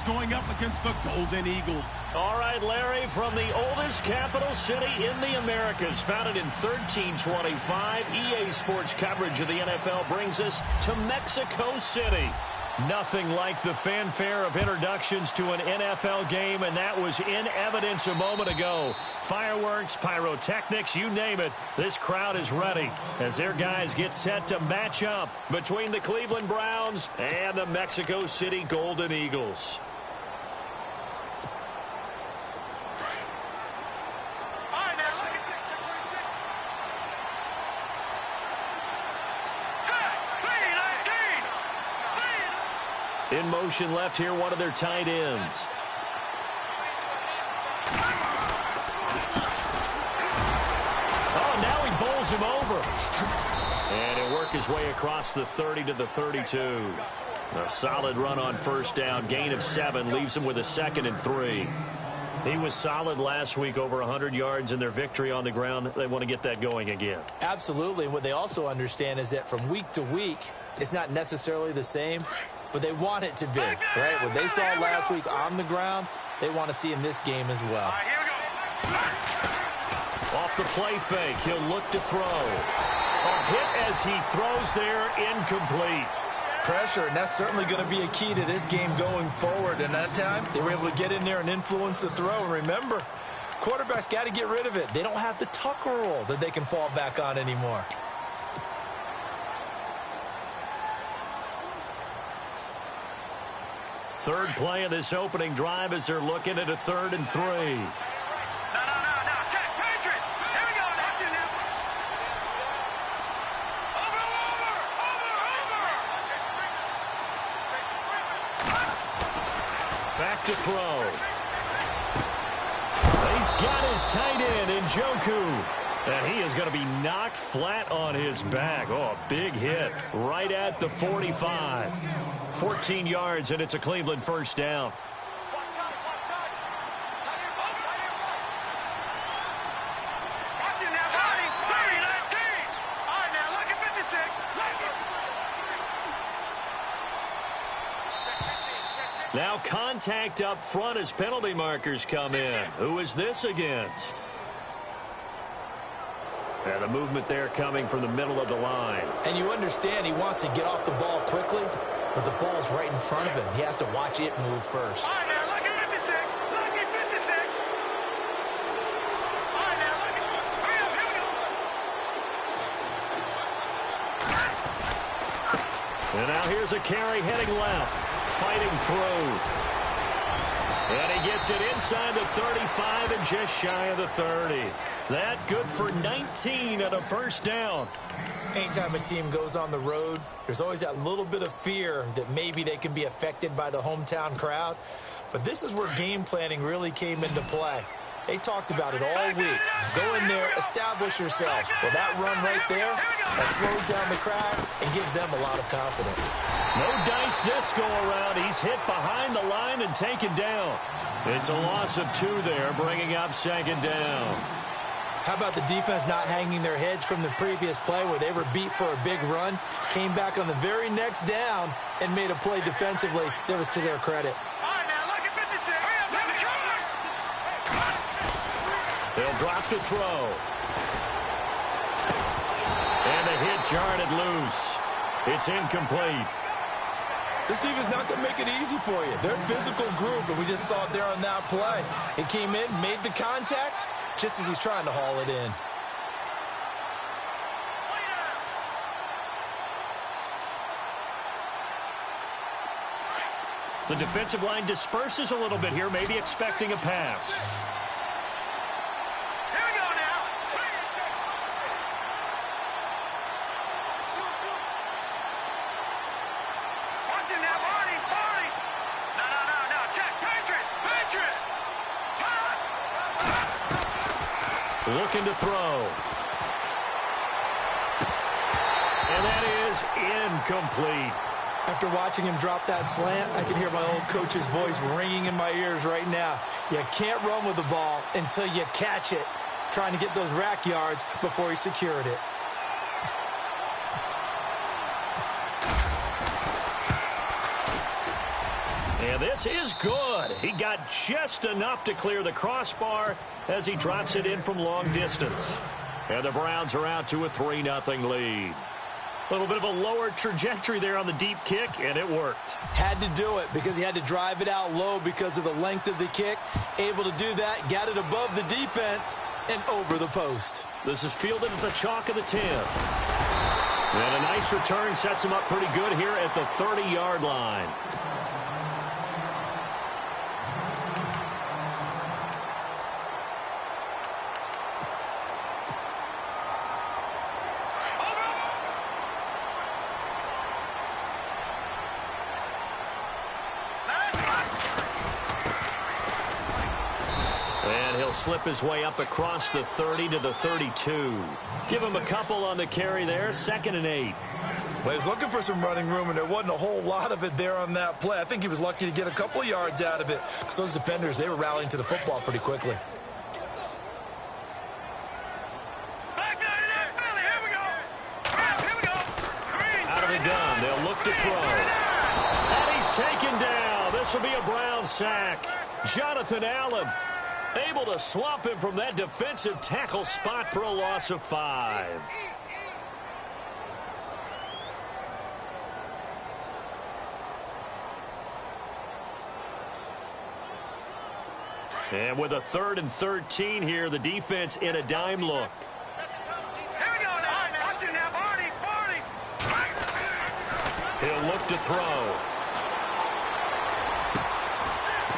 going up against the Golden Eagles. All right, Larry, from the oldest capital city in the Americas, founded in 1325, EA Sports coverage of the NFL brings us to Mexico City. Nothing like the fanfare of introductions to an NFL game, and that was in evidence a moment ago. Fireworks, pyrotechnics, you name it. This crowd is ready as their guys get set to match up between the Cleveland Browns and the Mexico City Golden Eagles. In motion left here, one of their tight ends. Oh, now he bowls him over. And he'll work his way across the 30 to the 32. A solid run on first down. Gain of 7 leaves him with a 2nd and 3. He was solid last week, over 100 yards in their victory on the ground. They want to get that going again. Absolutely. And what they also understand is that from week to week, it's not necessarily the same, but they want it to be, right? What they saw last week on the ground, they want to see in this game as well. Off the play fake, he'll look to throw. A hit as he throws there, incomplete. Pressure, and that's certainly going to be a key to this game going forward. And that time, they were able to get in there and influence the throw. And remember, quarterbacks got to get rid of it. They don't have the Tucker rule that they can fall back on anymore. Third play of this opening drive as they're looking at a 3rd and 3. Back to throw. He's got his tight end, Njoku. And he is going to be knocked flat on his back. Oh, a big hit right at the 45. 14 yards, and it's a Cleveland first down. Now contact up front as penalty markers come in. Who is this against? And the movement there coming from the middle of the line. And you understand he wants to get off the ball quickly, but the ball's right in front of him. He has to watch it move first. All right, now, look at 56. Look at 56. All right, now, look at... Hurry up, here we go. And now here's a carry heading left. Fighting through. And he gets it inside the 35 and just shy of the 30. That good for 19 and a first down. Anytime a team goes on the road, there's always that little bit of fear that maybe they can be affected by the hometown crowd. But this is where game planning really came into play. They talked about it all week. Go in there, establish yourselves. Well, that run right there, that slows down the crowd and gives them a lot of confidence. No dice this go around. He's hit behind the line and taken down. It's a loss of 2 there, bringing up 2nd down. How about the defense not hanging their heads from the previous play where they were beat for a big run, came back on the very next down, and made a play defensively that was to their credit. They'll drop the throw. And the hit jarred it loose. It's incomplete. This defense not going to make it easy for you. They're a physical group, and we just saw it there on that play. It came in, made the contact, just as he's trying to haul it in. The defensive line disperses a little bit here, maybe expecting a pass. Looking to throw. And that is incomplete. After watching him drop that slant, I can hear my old coach's voice ringing in my ears right now. You can't run with the ball until you catch it. Trying to get those rack yards before he secured it. And this is good. He got just enough to clear the crossbar as he drops it in from long distance. And the Browns are out to a 3-0 lead. A little bit of a lower trajectory there on the deep kick, and it worked. Had to do it because he had to drive it out low because of the length of the kick. Able to do that, got it above the defense, and over the post. This is fielded at the chalk of the 10. And a nice return sets him up pretty good here at the 30-yard line. Slip his way up across the 30 to the 32. Give him a couple on the carry there. 2nd and 8. Well, he was looking for some running room, and there wasn't a whole lot of it there on that play. I think he was lucky to get a couple of yards out of it. So those defenders, they were rallying to the football pretty quickly. Out of the gun, they'll look to throw. And he's taken down. This will be a Brown sack. Jonathan Allen able to swap him from that defensive tackle spot for a loss of 5. And with a 3rd and 13 here, the defense in a dime look. Here we go now. Watch it now, Barney. He'll look to throw.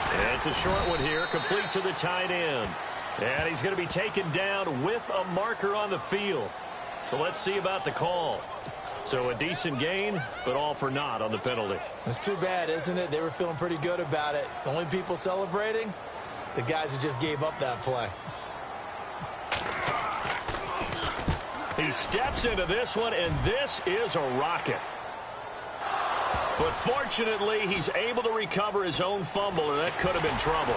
And it's a short one here, complete to the tight end. And he's going to be taken down with a marker on the field. So let's see about the call. So a decent gain, but all for naught on the penalty. It's too bad, isn't it? They were feeling pretty good about it. The only people celebrating, the guys who just gave up that play. He steps into this one, and this is a rocket. But fortunately, he's able to recover his own fumble, or that could have been trouble.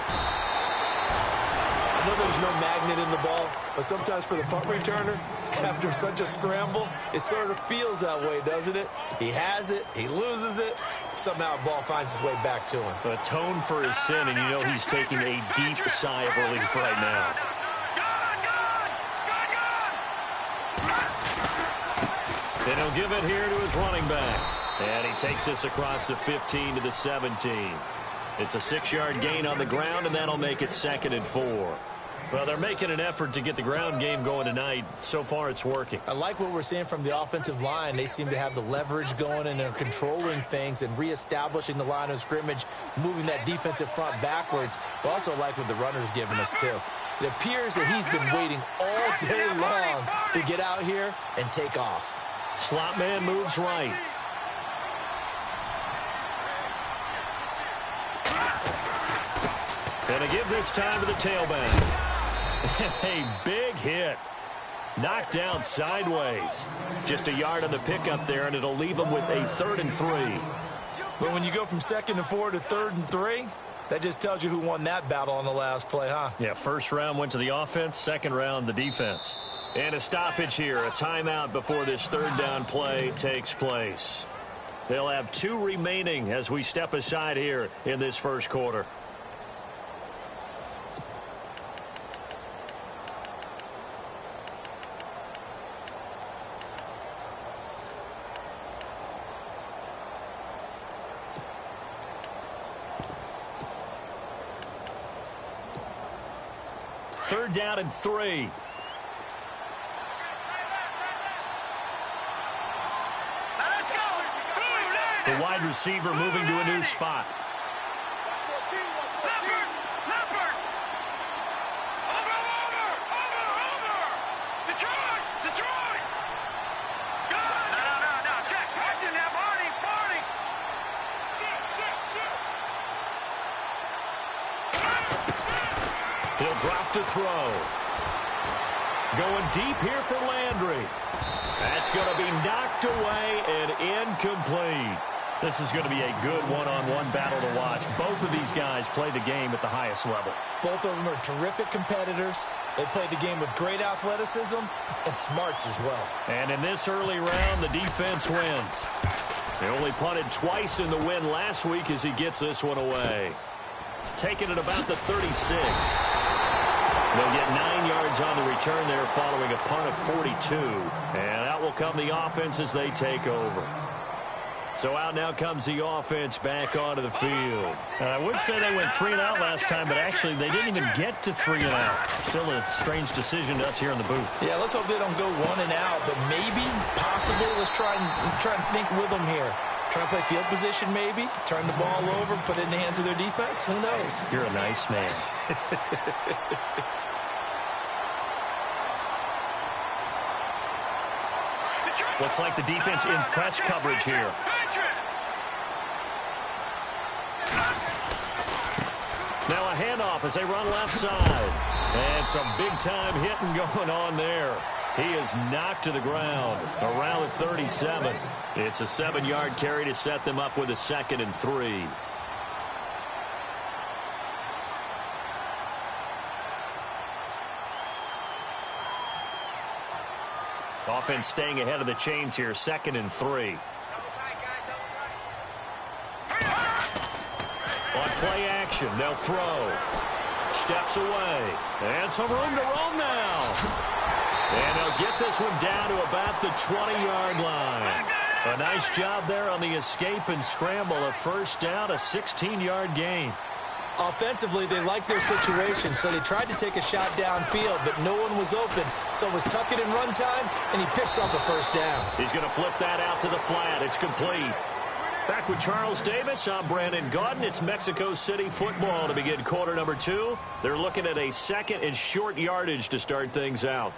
I know there's no magnet in the ball, but sometimes for the punt returner, after such a scramble, it sort of feels that way, doesn't it? He has it, he loses it, somehow the ball finds its way back to him. Atone for his sin, and you know he's taking a deep sigh of relief right now. And he'll give it here to his running back. And he takes this across the 15 to the 17. It's a 6-yard gain on the ground, and that'll make it 2nd and 4. Well, they're making an effort to get the ground game going tonight. So far, it's working. I like what we're seeing from the offensive line. They seem to have the leverage going, and they're controlling things and reestablishing the line of scrimmage, moving that defensive front backwards. But also like what the runner's giving us, too. It appears that he's been waiting all day long to get out here and take off. Slot man moves right. And a give this time to the tailback. A big hit. Knocked down sideways. Just a yard on the pickup there, and it'll leave him with a 3rd and 3. But when you go from 2nd and 4 to 3rd and 3, that just tells you who won that battle on the last play, huh? Yeah, first round went to the offense, second round the defense. And a stoppage here, a timeout before this 3rd down play takes place. They'll have 2 remaining as we step aside here in this first quarter. Third down and 3. The wide receiver moving to a new spot. Leopard! Over! Detroit! Good! No, check. Watch it now, Barney! He'll drop to throw. Going deep here for Landry. That's going to be knocked away and incomplete. This is going to be a good one-on-one battle to watch. Both of these guys play the game at the highest level. Both of them are terrific competitors. They play the game with great athleticism and smarts as well. And in this early round, the defense wins. They only punted twice in the win last week as he gets this one away. Taking it about the 36. They'll get 9 yards on the return there following a punt of 42. And out will come the offense as they take over. So out now comes the offense back onto the field. I would say they went 3 and out last time, but actually they didn't even get to 3 and out. Still a strange decision to us here in the booth. Yeah, let's hope they don't go 1 and out, but maybe, possibly, let's try and think with them here. Try and play field position maybe, turn the ball over, put it in the hands of their defense. Who knows? You're a nice man. Looks like the defense in press coverage here. Now a handoff as they run left side. And some big-time hitting going on there. He is knocked to the ground around the 37. It's a 7-yard carry to set them up with a 2nd and 3. Offense staying ahead of the chains here, 2nd and 3. On play action, they'll throw. Steps away. And some room to roam now. And they'll get this one down to about the 20-yard line. A nice job there on the escape and scramble. A first down, a 16-yard gain. Offensively, they liked their situation, so they tried to take a shot downfield, but no one was open. So it was tuck it in run time, and he picks up a first down. He's going to flip that out to the flat. It's complete. Back with Charles Davis, I'm Brandon Gaudin. It's Mexico City football to begin quarter number 2. They're looking at a 2nd and short yardage to start things out.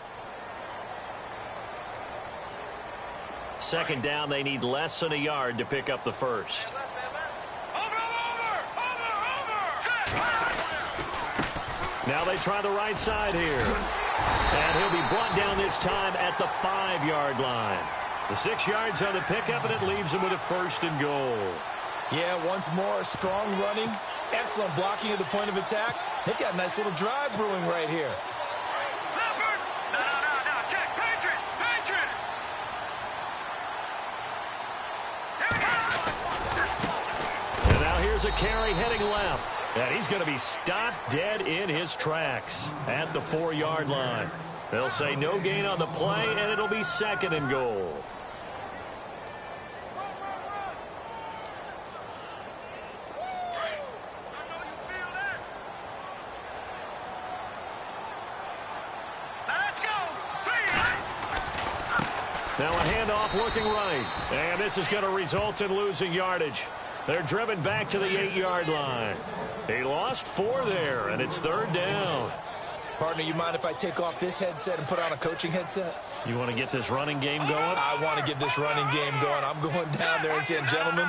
2nd down, they need less than a yard to pick up the first. Now they try the right side here. And he'll be brought down this time at the 5-yard line. The 6 yards on the pickup, and it leaves him with a 1st and goal. Yeah, once more, strong running, excellent blocking at the point of attack. They've got a nice little drive brewing right here. No, check, Patriot. And now here's a carry heading left. And he's going to be stopped dead in his tracks at the 4-yard line. They'll say no gain on the play, and it'll be 2nd and goal. Now a handoff looking right. And this is going to result in losing yardage. They're driven back to the 8-yard line. He lost 4 there, and it's 3rd down. Partner, you mind if I take off this headset and put on a coaching headset? You want to get this running game going? I want to get this running game going. I'm going down there and saying, gentlemen,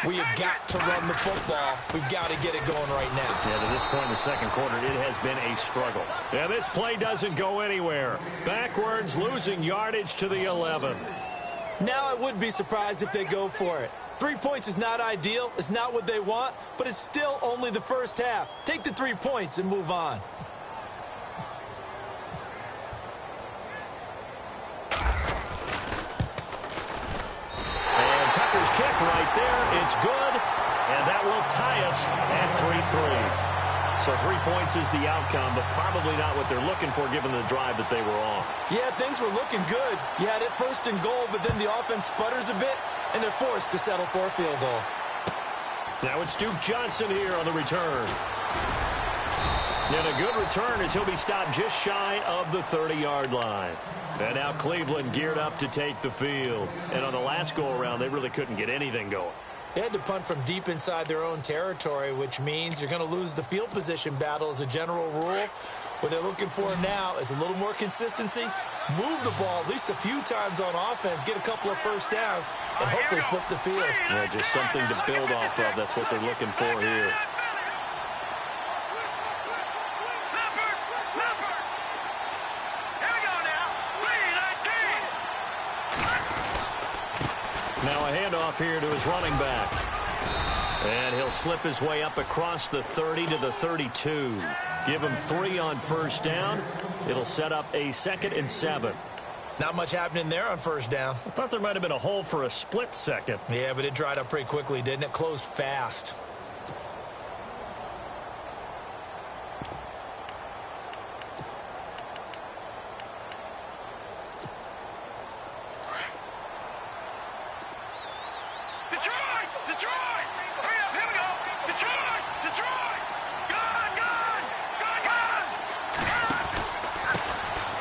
we have got to run the football. We've got to get it going right now. Yeah, to this point in the 2nd quarter, it has been a struggle. Yeah, this play doesn't go anywhere. Backwards, losing yardage to the 11. Now I would be surprised if they go for it. 3 points is not ideal. It's not what they want, but it's still only the first half. Take the 3 points and move on. And Tucker's kick right there. It's good, and that will tie us at 3-3. So 3 points is the outcome, but probably not what they're looking for given the drive that they were on. Yeah, things were looking good. You had it 1st and goal, but then the offense sputters a bit, and they're forced to settle for a field goal. Now it's Duke Johnson here on the return. And a good return as he'll be stopped just shy of the 30-yard line. And now Cleveland geared up to take the field. And on the last go-around, they really couldn't get anything going. They had to punt from deep inside their own territory, which means you're going to lose the field position battle as a general rule. What they're looking for now is a little more consistency, move the ball at least a few times on offense, get a couple of first downs, and hopefully flip the field. Yeah, just something to build off of. That's what they're looking for here. Now a handoff here to his running back. And he'll slip his way up across the 30 to the 32. Give him 3 on first down. It'll set up a 2nd and 7. Not much happening there on first down. I thought there might have been a hole for a split second. Yeah, but it dried up pretty quickly, didn't it? Closed fast.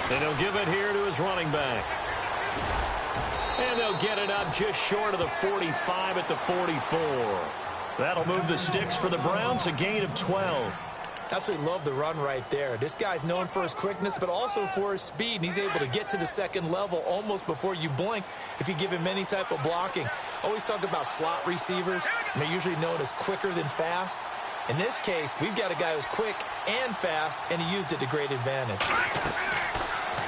And he'll give it here to his running back. And they'll get it up just short of the 45 at the 44. That'll move the sticks for the Browns, a gain of 12. Absolutely love the run right there. This guy's known for his quickness, but also for his speed. And he's able to get to the second level almost before you blink if you give him any type of blocking. Always talk about slot receivers, and they're usually known as quicker than fast. In this case, we've got a guy who's quick and fast, and he used it to great advantage.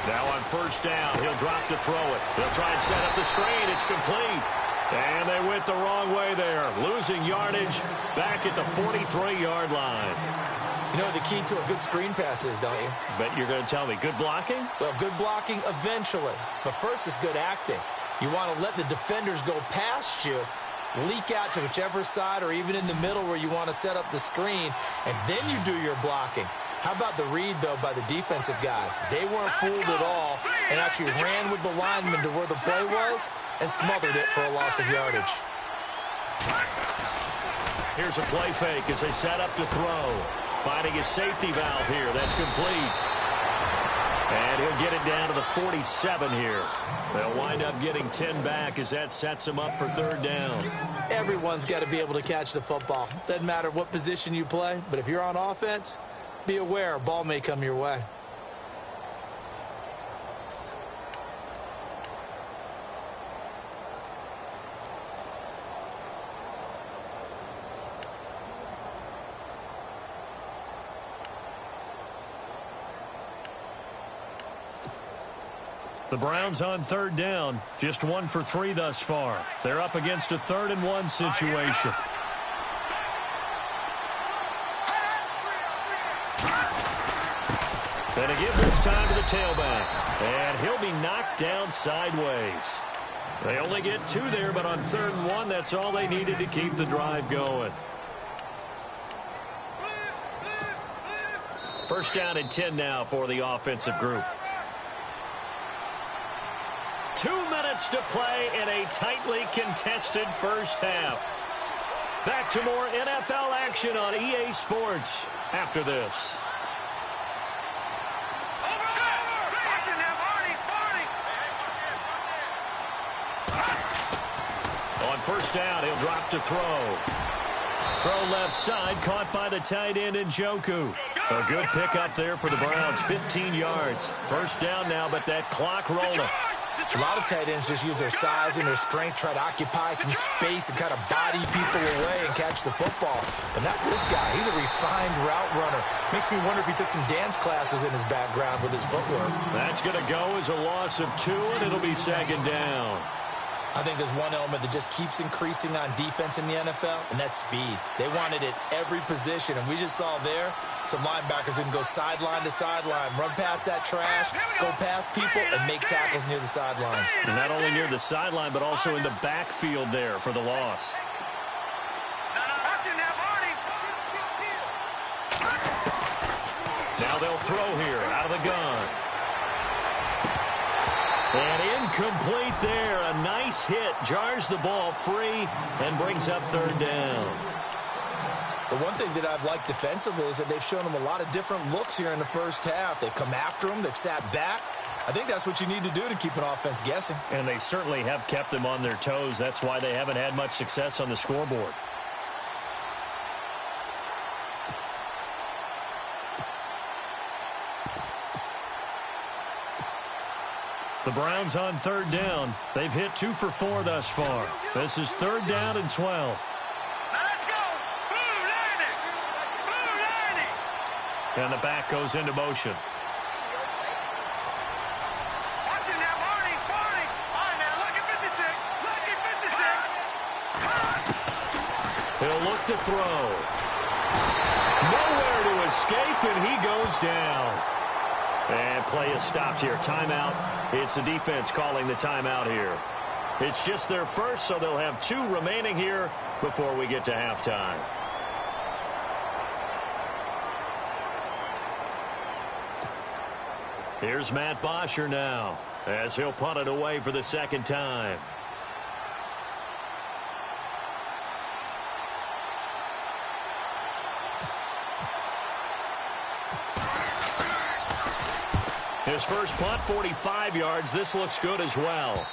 Now on first down, he'll drop to throw it. He'll try and set up the screen. It's complete. And they went the wrong way there, losing yardage back at the 43-yard line. You know the key to a good screen pass is, don't you? Bet you're going to tell me good blocking? Well, good blocking eventually. But first is good acting. You want to let the defenders go past you, leak out to whichever side or even in the middle where you want to set up the screen, and then you do your blocking. How about the read, though, by the defensive guys? They weren't fooled at all and actually ran with the lineman to where the play was and smothered it for a loss of yardage. Here's a play fake as they set up to throw. Finding his safety valve here. That's complete. And he'll get it down to the 47 here. They'll wind up getting 10 back as that sets him up for third down. Everyone's got to be able to catch the football. Doesn't matter what position you play, but if you're on offense, be aware a ball may come your way. The Browns on third down, just 1 for 3 thus far. They're up against a 3rd and 1 situation. And a give this time to the tailback. And he'll be knocked down sideways. They only get 2 there, but on 3rd and 1, that's all they needed to keep the drive going. First down and 10 now for the offensive group. 2 minutes to play in a tightly contested first half. Back to more NFL action on EA Sports after this. On first down, he'll drop to throw. Throw left side, caught by the tight end Njoku. A good pickup there for the Browns, 15 yards. First down now, but that clock rolling. A lot of tight ends just use their size and their strength, try to occupy some space and kind of body people away and catch the football. But not this guy. He's a refined route runner. Makes me wonder if he took some dance classes in his background with his footwork. That's going to go as a loss of 2, and it'll be second down. I think there's one element that just keeps increasing on defense in the NFL, and that's speed. They want it at every position, and we just saw there some linebackers who can go sideline to sideline, run past that trash, go past people, and make tackles near the sidelines. And not only near the sideline, but also in the backfield there for the loss. Now they'll throw here out of the gun. And incomplete there. A nice hit. Jars the ball free and brings up third down. The one thing that I've liked defensively is that they've shown them a lot of different looks here in the first half. They've come after them. They've sat back. I think that's what you need to do to keep an offense guessing. And they certainly have kept them on their toes. That's why they haven't had much success on the scoreboard. The Browns on third down. They've hit 2 for 4 thus far. This is third down and 12. And the back goes into motion. He'll look to throw. Nowhere to escape, and he goes down. And play is stopped here. Timeout. It's the defense calling the timeout here. It's just their first, so they'll have 2 remaining here before we get to halftime. Here's Matt Bosher now, as he'll punt it away for the second time. His first punt, 45 yards. This looks good as well.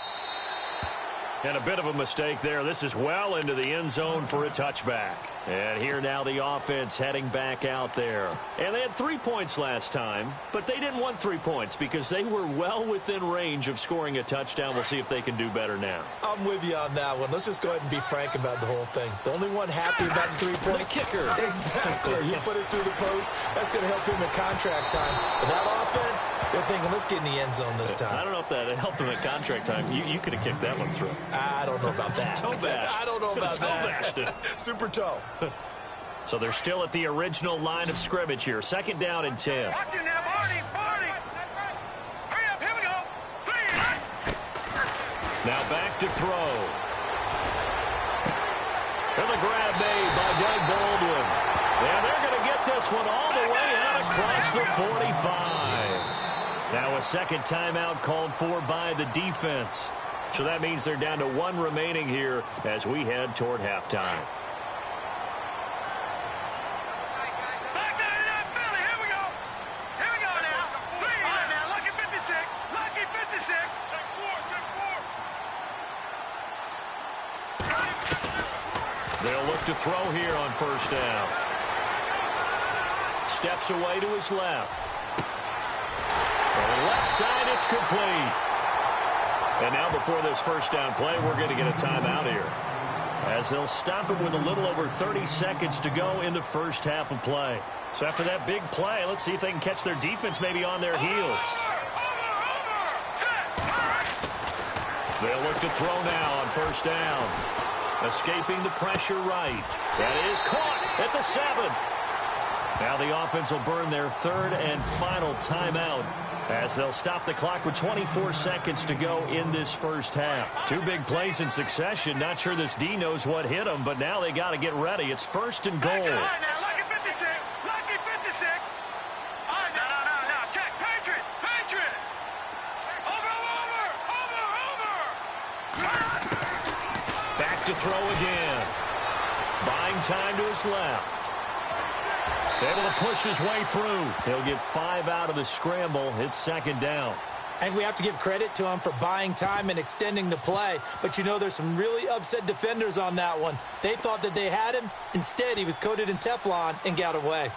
And a bit of a mistake there. This is well into the end zone for a touchback. And here now the offense heading back out there. And they had 3 points last time, but they didn't want 3 points because they were well within range of scoring a touchdown. We'll see if they can do better now. I'm with you on that one. Let's just go ahead and be frank about the whole thing. The only one happy about the 3-point. The kicker. Exactly. He put it through the post. That's going to help him in contract time. But that offense, they're thinking, let's get in the end zone this time. I don't know if that helped him at contract time. You could have kicked that one through. I don't know about that. Toe bash. I don't know about toe that. Bashed it. Super toe. So they're still at the original line of scrimmage here. Second down and 10. Watch it now, Barney. Hurry up, here we go. Now back to throw. And the grab made by Doug Baldwin. And they're going to get this one all the way out across the 45. Now a second timeout called for by the defense. So that means they're down to 1 remaining here as we head toward halftime. Back there in that Philly, here we go. Here we go now. All right, now, lucky 56. Lucky 56. Check 4. They'll look to throw here on first down. Steps away to his left. On the left side, it's complete. And now before this first down play, we're going to get a timeout here, as they'll stop it with a little over 30 seconds to go in the first half of play. So after that big play, let's see if they can catch their defense maybe on their heels. They'll look to throw now on first down. Escaping the pressure right. That is caught at the 7. Now the offense will burn their third and final timeout, as they'll stop the clock with 24 seconds to go in this first half. 2 big plays in succession. Not sure this D knows what hit them, but now they got to get ready. It's first and goal. All right, now, lucky 56. Lucky 56. All right, now, check. Patriot. Over. Back to throw again. Buying time to his left. Able to push his way through. He'll get 5 out of the scramble. It's second down. And we have to give credit to him for buying time and extending the play. But, you know, there's some really upset defenders on that one. They thought that they had him. Instead, he was coated in Teflon and got away.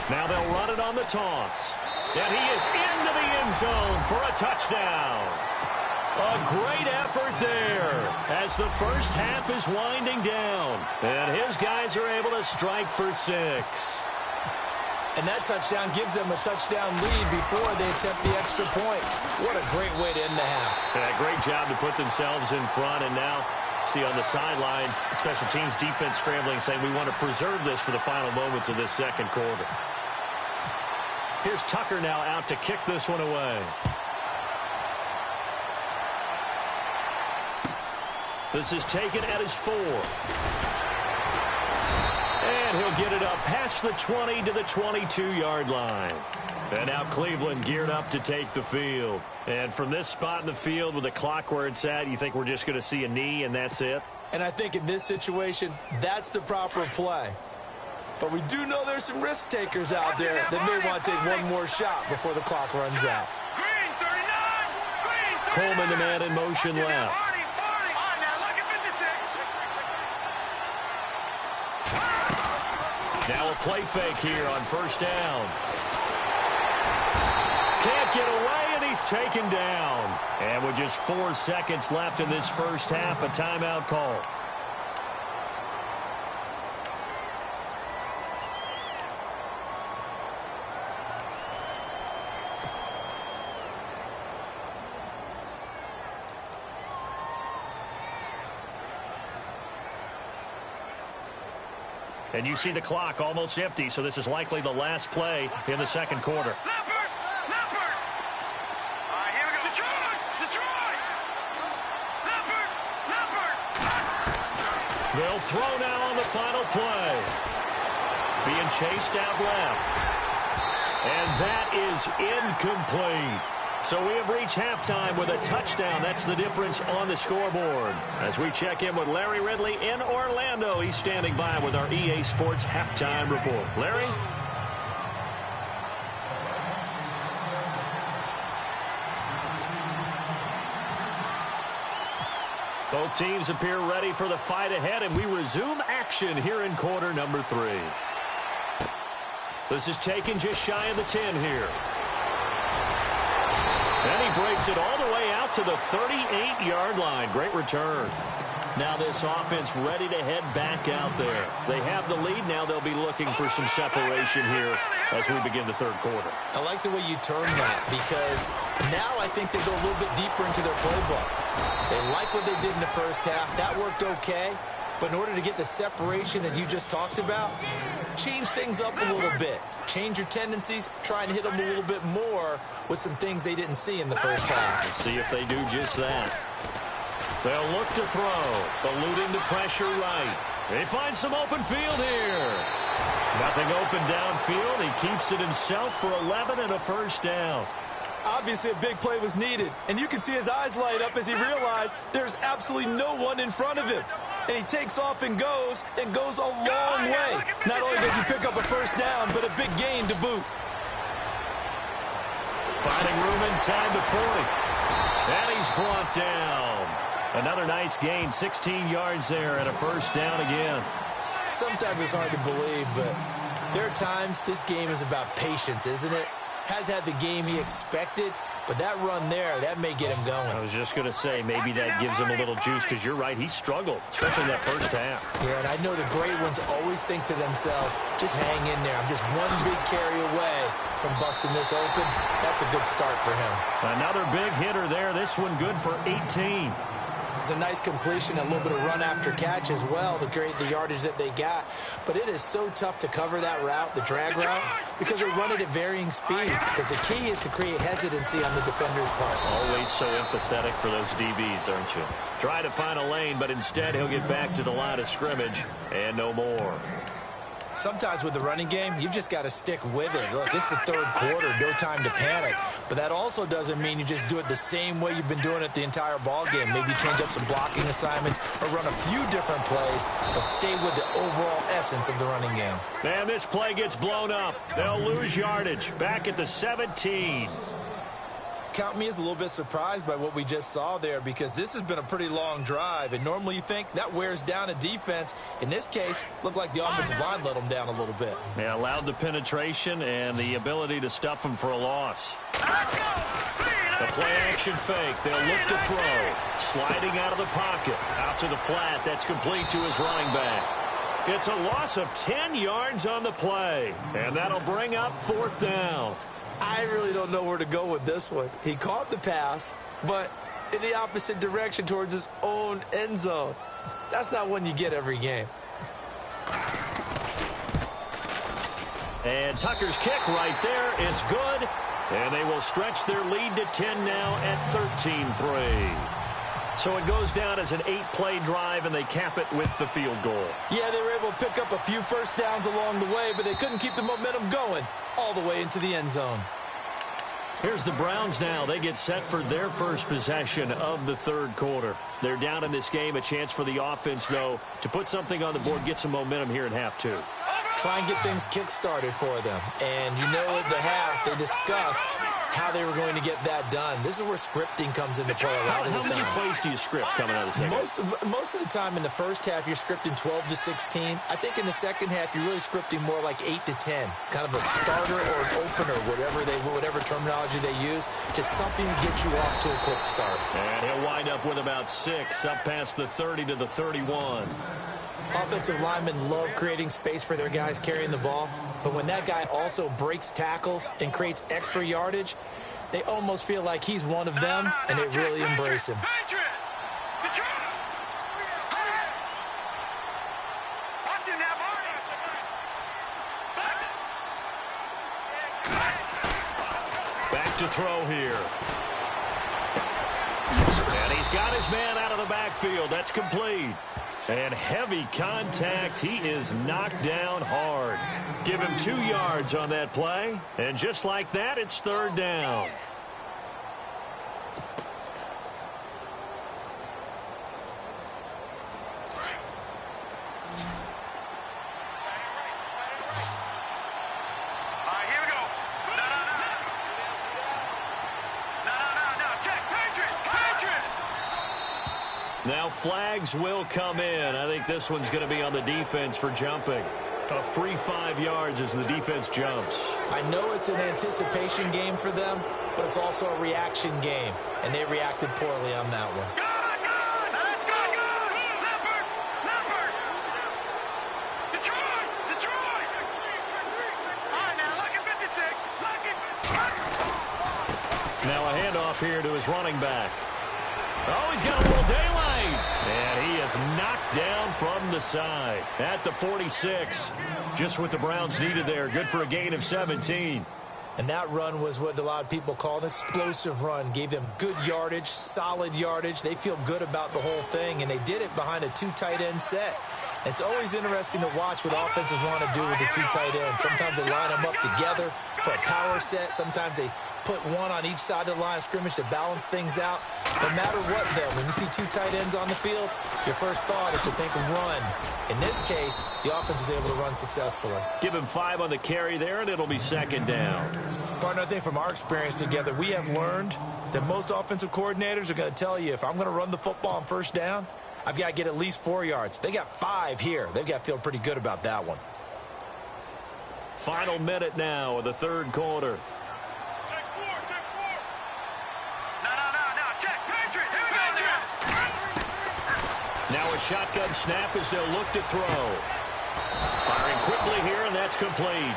Now they'll run it on the toss. And he is into the end zone for a touchdown. A great effort there as the first half is winding down. And his guys are able to strike for 6. And that touchdown gives them a touchdown lead before they attempt the extra point. What a great way to end the half. Yeah, great job to put themselves in front. And now, see on the sideline, special teams defense scrambling, saying we want to preserve this for the final moments of this second quarter. Here's Tucker now out to kick this one away. This is taken at his 4. And he'll get it up past the 20 to the 22-yard line. And now Cleveland geared up to take the field. And from this spot in the field with the clock where it's at, you think we're just going to see a knee and that's it? And I think in this situation, that's the proper play. But we do know there's some risk takers out there that may want to take one more shot before the clock runs out. Green 39. Coleman, the man in motion left. Now a play fake here on first down. Can't get away, and he's taken down. And with just 4 seconds left in this first half, a timeout call. And you see the clock almost empty, so this is likely the last play in the second quarter. Leopard! Leopard! All right, here we go. Detroit! Detroit! Leopard! Leopard! They'll throw now on the final play. Being chased out left. And that is incomplete. So we have reached halftime with a touchdown. That's the difference on the scoreboard. As we check in with Larry Ridley in Orlando, he's standing by with our EA Sports halftime report. Larry? Both teams appear ready for the fight ahead, and we resume action here in quarter number 3. This is taken just shy of the 10 here. And he breaks it all the way out to the 38-yard line. Great return. Now this offense ready to head back out there. They have the lead. Now they'll be looking for some separation here as we begin the third quarter. I like the way you term that, because now I think they go a little bit deeper into their playbook. They like what they did in the first half. That worked okay. But in order to get the separation that you just talked about, change things up a little bit. Change your tendencies, try and hit them a little bit more with some things they didn't see in the first half. Let's see if they do just that. They'll look to throw, eluding the pressure right. They find some open field here. Nothing open downfield. He keeps it himself for 11 and a first down. Obviously, a big play was needed, and you can see his eyes light up as he realized there's absolutely no one in front of him. And he takes off and goes a long way. Not only does he pick up a first down, but a big gain to boot. Finding room inside the 40. And he's brought down. Another nice gain, 16 yards there, and a first down again. Sometimes it's hard to believe, but there are times this game is about patience, isn't it? Has had the game he expected, but that run there, that may get him going. I was just going to say, maybe that gives him a little juice, because you're right, he struggled, especially in that first half. Yeah, and I know the great ones always think to themselves, just hang in there. I'm just one big carry away from busting this open. That's a good start for him. Another big hitter there, this one good for 18. It's a nice completion, a little bit of run after catch as well to create the yardage that they got. But it is so tough to cover that route, the drag route, because they run it at varying speeds. Because the key is to create hesitancy on the defender's part. Always so empathetic for those DBs, aren't you? Try to find a lane, but instead he'll get back to the line of scrimmage and no more. Sometimes with the running game, you've just got to stick with it. Look, it's the third quarter, no time to panic. But that also doesn't mean you just do it the same way you've been doing it the entire ball game. Maybe change up some blocking assignments or run a few different plays, but stay with the overall essence of the running game. And this play gets blown up. They'll lose yardage. Back at the 17. Count me as a little bit surprised by what we just saw there, because this has been a pretty long drive, and normally you think that wears down a defense. In this case, looked like the offensive line let them down a little bit. They allowed the penetration and the ability to stuff them for a loss. The play-action fake. They'll look to throw. Sliding out of the pocket. Out to the flat. That's complete to his running back. It's a loss of 10 yards on the play, and that'll bring up fourth down. I really don't know where to go with this one. He caught the pass, but in the opposite direction towards his own end zone. That's not one you get every game. And Tucker's kick right there. It's good. And they will stretch their lead to 10 now at 13-3. So it goes down as an 8-play drive, and they cap it with the field goal. Yeah, they were able to pick up a few first downs along the way, but they couldn't keep the momentum going all the way into the end zone. Here's the Browns now. They get set for their first possession of the third quarter. They're down in this game. A chance for the offense, though, to put something on the board, get some momentum here in half two. Try and get things kick-started for them. And you know at the half, they discussed how they were going to get that done. This is where scripting comes into play a lot of the time. How many plays do you script coming out of the second? Most of the time in the first half, you're scripting 12 to 16. I think in the second half, you're really scripting more like 8 to 10. Kind of a starter or an opener, whatever terminology they use. Just something to get you off to a quick start. And he'll wind up with about 6, up past the 30 to the 31. Offensive linemen love creating space for their guys carrying the ball, but when that guy also breaks tackles and creates extra yardage, they almost feel like he's one of them, and they really embrace him. to throw here. And he's got his man out of the backfield. That's complete. And heavy contact. He is knocked down hard. Give him 2 yards on that play. And just like that, it's third down. Now flags will come in. I think this one's going to be on the defense for jumping. A free 5 yards as the defense jumps. I know it's an anticipation game for them, but it's also a reaction game, and they reacted poorly on that one. Let's go! Leopard! Detroit! All right, now, lucky 56. Now a handoff here to his running back. Oh, he's got a little daylight. And he is knocked down from the side at the 46. Just what the Browns needed there. Good for a gain of 17. And that run was what a lot of people call an explosive run. Gave them good yardage, solid yardage. They feel good about the whole thing, and they did it behind a 2 tight end set. It's always interesting to watch what offenses want to do with the 2 tight ends. Sometimes they line them up together for a power set. Sometimes they put one on each side of the line of scrimmage to balance things out. No matter what, though, when you see 2 tight ends on the field, your first thought is to think run. In this case, the offense was able to run successfully. Give him 5 on the carry there, and it'll be second down. Partner, I think from our experience together, we have learned that most offensive coordinators are going to tell you, if I'm going to run the football on first down, I've got to get at least 4 yards. They got 5 here. They've got to feel pretty good about that one. Final minute now of the third quarter. Check 4. No. Check. Patriot. Here we go. Now a shotgun snap as they'll look to throw. Firing quickly here, and that's complete.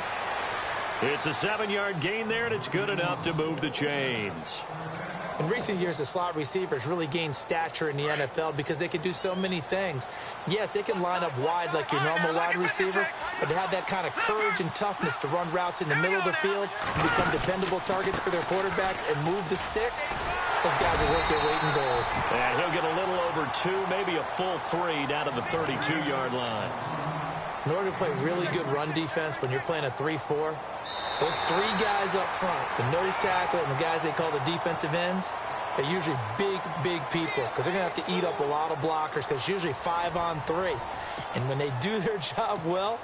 It's a 7-yard gain there, and it's good enough to move the chains. In recent years, the slot receivers really gained stature in the NFL because they can do so many things. Yes, they can line up wide like your normal wide receiver, but to have that kind of courage and toughness to run routes in the middle of the field and become dependable targets for their quarterbacks and move the sticks, those guys are worth their weight in gold. And he'll get a little over 2, maybe a full 3 down to the 32-yard line. In order to play really good run defense when you're playing a 3-4, those 3 guys up front, the nose tackle and the guys they call the defensive ends, they're usually big people because they're going to have to eat up a lot of blockers because it's usually 5 on 3. And when they do their job well,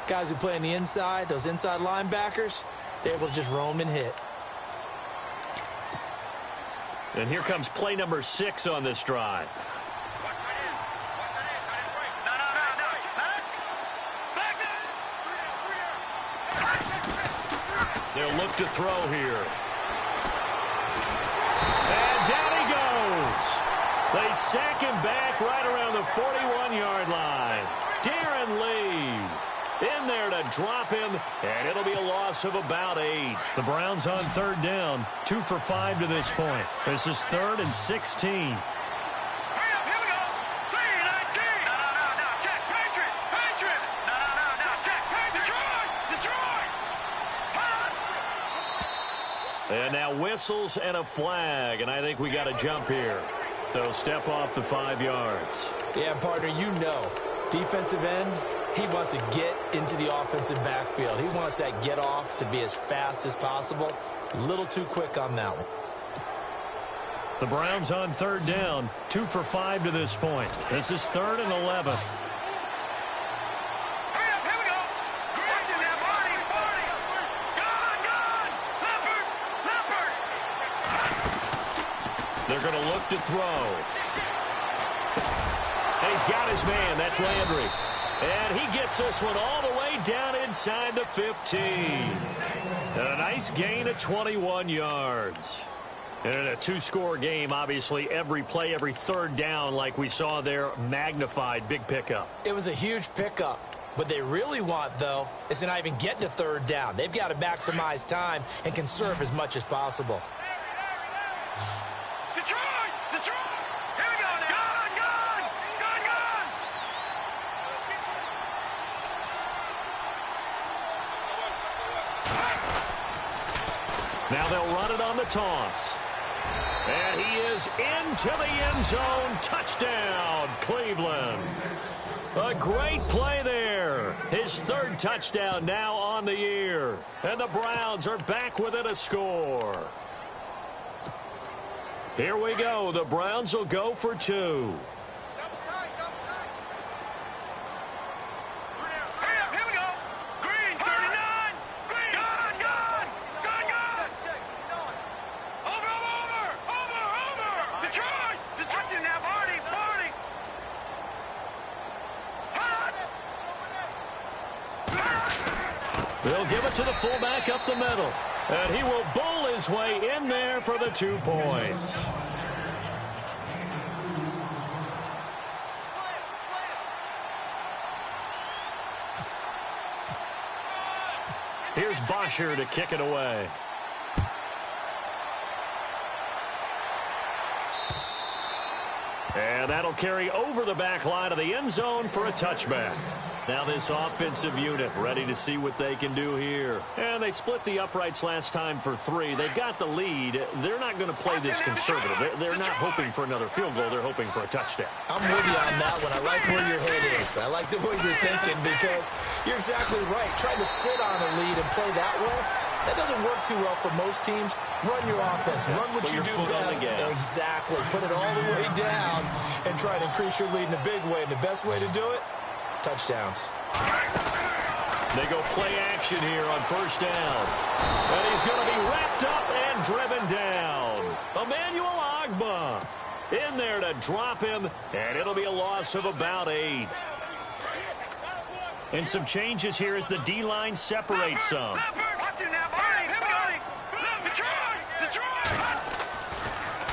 guys who play on the inside, those inside linebackers, they're able to just roam and hit. And here comes play number 6 on this drive. They'll look to throw here. And down he goes. They sack him back right around the 41-yard line. Darren Lee in there to drop him, and it'll be a loss of about 8. The Browns on third down, 2 for 5 to this point. This is 3rd and 16. And now whistles and a flag, and I think we got to jump here. So step off the 5 yards. Yeah, partner, you know, defensive end, he wants to get into the offensive backfield. He wants that get off to be as fast as possible. A little too quick on that one. The Browns on third down, 2 for 5 to this point. This is 3rd and 11. They're going to look to throw. And he's got his man. That's Landry. And he gets this one all the way down inside the 15. And a nice gain of 21 yards. And in a 2-score game, obviously, every play, every third down, like we saw there, magnified. Big pickup. It was a huge pickup. What they really want, though, is to not even get to third down. They've got to maximize time and conserve as much as possible. Now they'll run it on the toss. And he is into the end zone. Touchdown, Cleveland. A great play there. His third touchdown now on the year. And the Browns are back within a score. Here we go. The Browns will go for 2. They'll give it to the fullback up the middle. And he will bowl his way in there for the 2 points. Here's Bosher to kick it away. And that'll carry over the back line of the end zone for a touchback. Now this offensive unit ready to see what they can do here. And they split the uprights last time for 3. They've got the lead. They're not going to play this conservative. They're not hoping for another field goal. They're hoping for a touchdown. I'm with you on that one. I like where your head is. I like the way you're thinking because you're exactly right. Trying to sit on a lead and play that way, that doesn't work too well for most teams. Run your offense. Run what you do best. Exactly. Put it all the way down and try to increase your lead in a big way. And the best way to do it, touchdowns. They go play action here on first down. And he's going to be wrapped up and driven down. Emmanuel Ogbah in there to drop him, and it'll be a loss of about 8. And some changes here as the D-line separates some.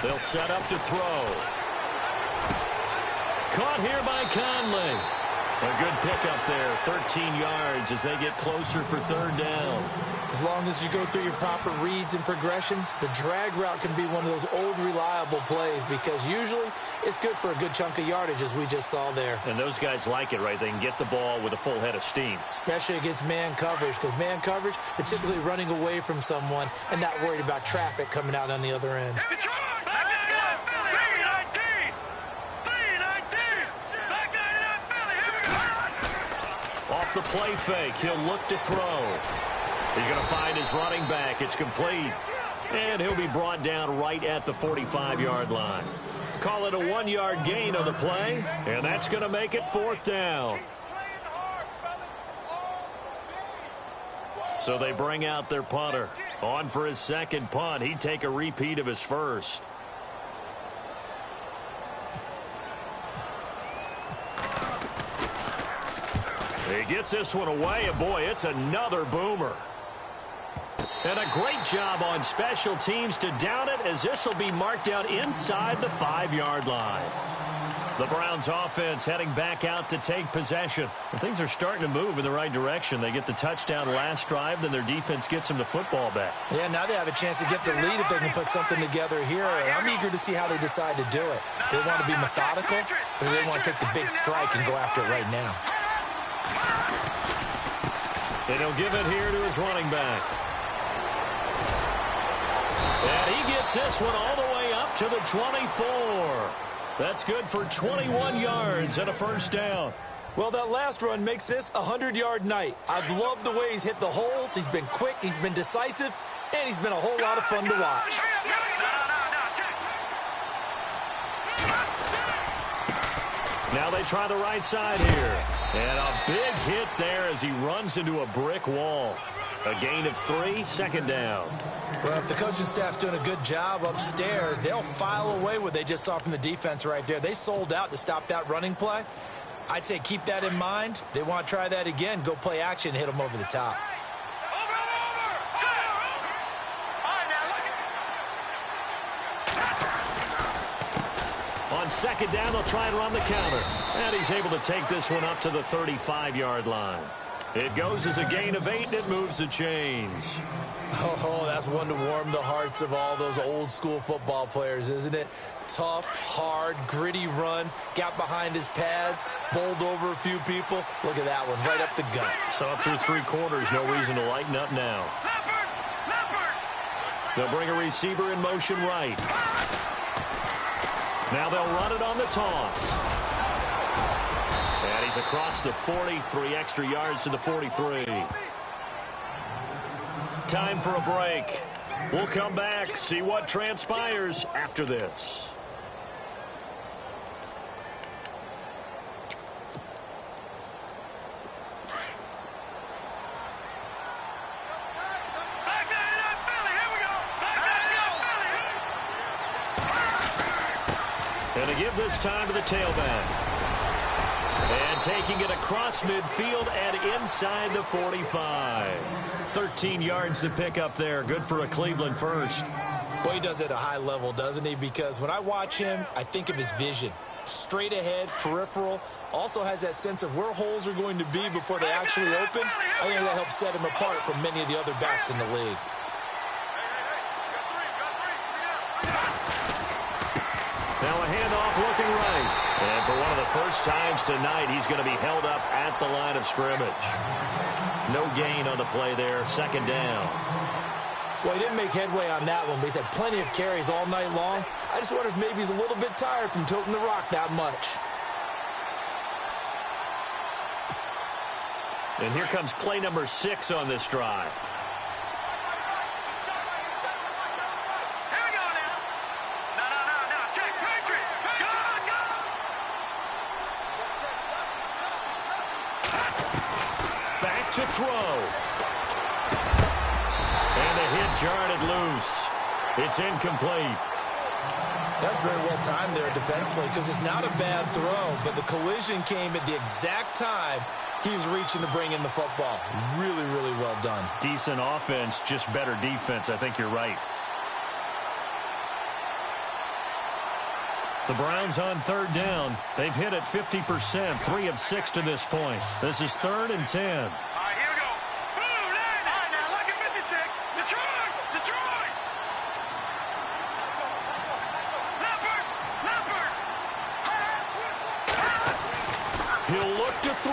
They'll set up to throw. Caught here by Conley. A good pickup there, 13 yards as they get closer for third down. As long as you go through your proper reads and progressions, the drag route can be one of those old reliable plays because usually it's good for a good chunk of yardage as we just saw there. And those guys like it, right? They can get the ball with a full head of steam. Especially against man coverage because man coverage, they're typically running away from someone and not worried about traffic coming out on the other end. Off the play fake, he'll look to throw. He's going to find his running back. It's complete. And he'll be brought down right at the 45-yard line. Call it a 1-yard gain on the play, and that's going to make it fourth down. So they bring out their punter. On for his second punt. He'd take a repeat of his first. He gets this one away, and boy, it's another boomer. And a great job on special teams to down it, as this will be marked out inside the 5-yard line. The Browns offense heading back out to take possession. And things are starting to move in the right direction. They get the touchdown last drive, then their defense gets them the football back. Yeah, now they have a chance to get the lead if they can put something together here. And I'm eager to see how they decide to do it. Do they want to be methodical, or do they want to take the big strike and go after it right now? And he'll give it here to his running back. And he gets this one all the way up to the 24. That's good for 21 yards and a first down. Well, that last run makes this a 100-yard night. I've loved the way he's hit the holes. He's been quick, he's been decisive, and he's been a whole lot of fun to watch. Now they try the right side here. And a big hit there as he runs into a brick wall. A gain of 3, second down. Well, if the coaching staff's doing a good job upstairs, they'll file away what they just saw from the defense right there. They sold out to stop that running play. I'd say keep that in mind. They want to try that again. Go play action, hit them over the top. On second down, they'll try and run the counter. And he's able to take this one up to the 35-yard line. It goes as a gain of 8, and it moves the chains. Oh, that's one to warm the hearts of all those old-school football players, isn't it? Tough, hard, gritty run, got behind his pads, bowled over a few people. Look at that one, right up the gut. So up through 3 quarters, no reason to lighten up now. They'll bring a receiver in motion right. Now they'll run it on the toss. And he's across the 40, 3 extra yards to the 43. Time for a break. We'll come back, see what transpires after this. And to give this time to the tailback. And taking it across midfield and inside the 45. 13 yards to pick up there. Good for a Cleveland first. Boy, he does it at a high level, doesn't he? Because when I watch him, I think of his vision. Straight ahead, peripheral. Also has that sense of where holes are going to be before they actually open. I think that helps set him apart from many of the other backs in the league. Now a handoff looking right. And for one of the first times tonight, he's going to be held up at the line of scrimmage. No gain on the play there. Second down. Well, he didn't make headway on that one, but he's had plenty of carries all night long. I just wonder if maybe he's a little bit tired from toting the rock that much. And here comes play number 6 on this drive. To throw. And the hit jarred it loose. It's incomplete. That's very well timed there defensively because it's not a bad throw, but the collision came at the exact time he was reaching to bring in the football. Really, really well done. Decent offense, just better defense. I think you're right. The Browns on third down. They've hit it 50%, 3 of 6 to this point. This is 3rd and 10. He'll look to throw.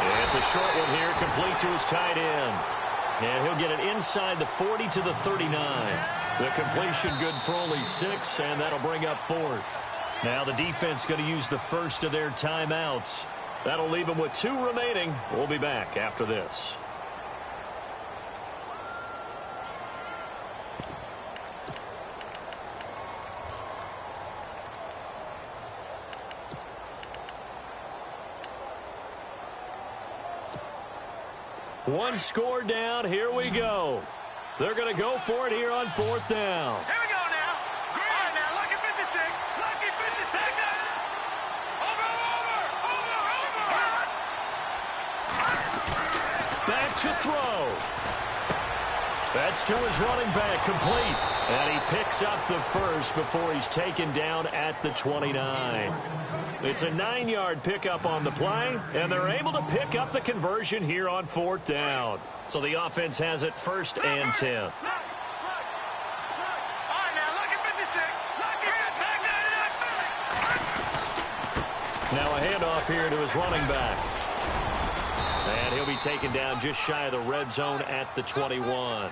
And it's a short one here, complete to his tight end. And he'll get it inside the 40 to the 39. The completion good for only 6, and that'll bring up 4th. Now the defense going to use the first of their timeouts. That'll leave them with 2 remaining. We'll be back after this. One score down. Here we go. They're going to go for it here on 4th down. Here we go now. All right, now, lucky 56. Lucky 56. Over. Back to throw. That's to his running back, complete. And he picks up the first before he's taken down at the 29. It's a 9-yard pickup on the play, and they're able to pick up the conversion here on 4th down. So the offense has it 1st and 10. All right, now, lucky 56. Lucky 56. Now a handoff here to his running back. And he'll be taken down just shy of the red zone at the 21.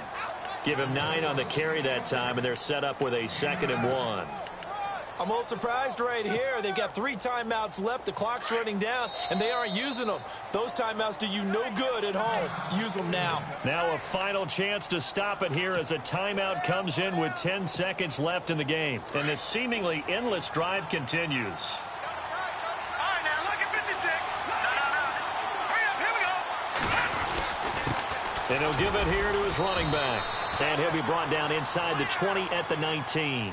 Give him 9 on the carry that time, and they're set up with a 2nd and 1. I'm a little surprised right here. They've got 3 timeouts left. The clock's running down, and they aren't using them. Those timeouts do you no good at home. Use them now. Now a final chance to stop it here as a timeout comes in with 10 seconds left in the game. And this seemingly endless drive continues. All right, now, lucky 56. Hurry up, here we go. And he'll give it here to his running back. And he'll be brought down inside the 20 at the 19.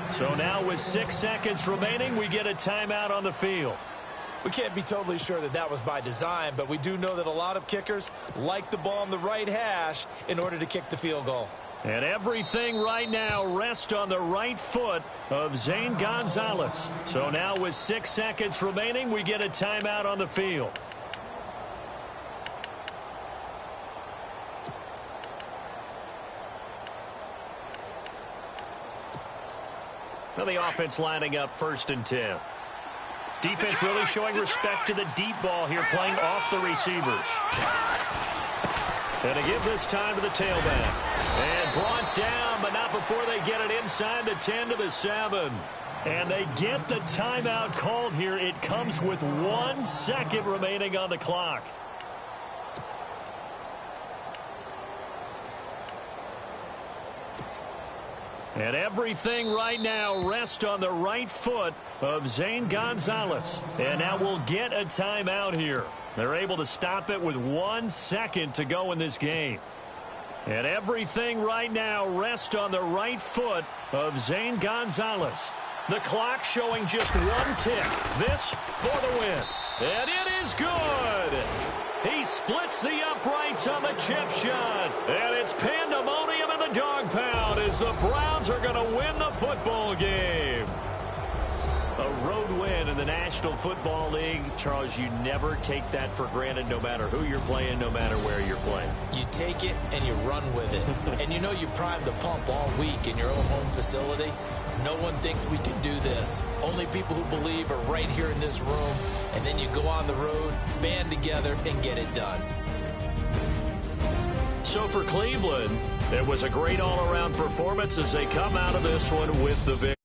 So now with 6 seconds remaining, we get a timeout on the field. We can't be totally sure that that was by design, but we do know that a lot of kickers like the ball on the right hash in order to kick the field goal. And everything right now rests on the right foot of Zane Gonzalez. So now with 6 seconds remaining, we get a timeout on the field. Now the offense lining up 1st and 10. Defense really showing respect to the deep ball here, playing off the receivers. And to give this time to the tailback. And brought down, but not before they get it inside the 10 to the 7. And they get the timeout called here. It comes with 1 second remaining on the clock. And everything right now rests on the right foot of Zane Gonzalez. And now we'll get a timeout here. They're able to stop it with 1 second to go in this game. And everything right now rests on the right foot of Zane Gonzalez. The clock showing just 1 tick. This for the win. And it is good. He splits the uprights on the chip shot. And it's pandemonium in the dog pound as the Browns are going to win the football game. A road win in the National Football League. Charles, you never take that for granted no matter who you're playing, no matter where you're playing. You take it and you run with it. And you know you primed the pump all week in your own home facility. No one thinks we can do this. Only people who believe are right here in this room. And then you go on the road, band together, and get it done. So for Cleveland, it was a great all-around performance as they come out of this one with the victory.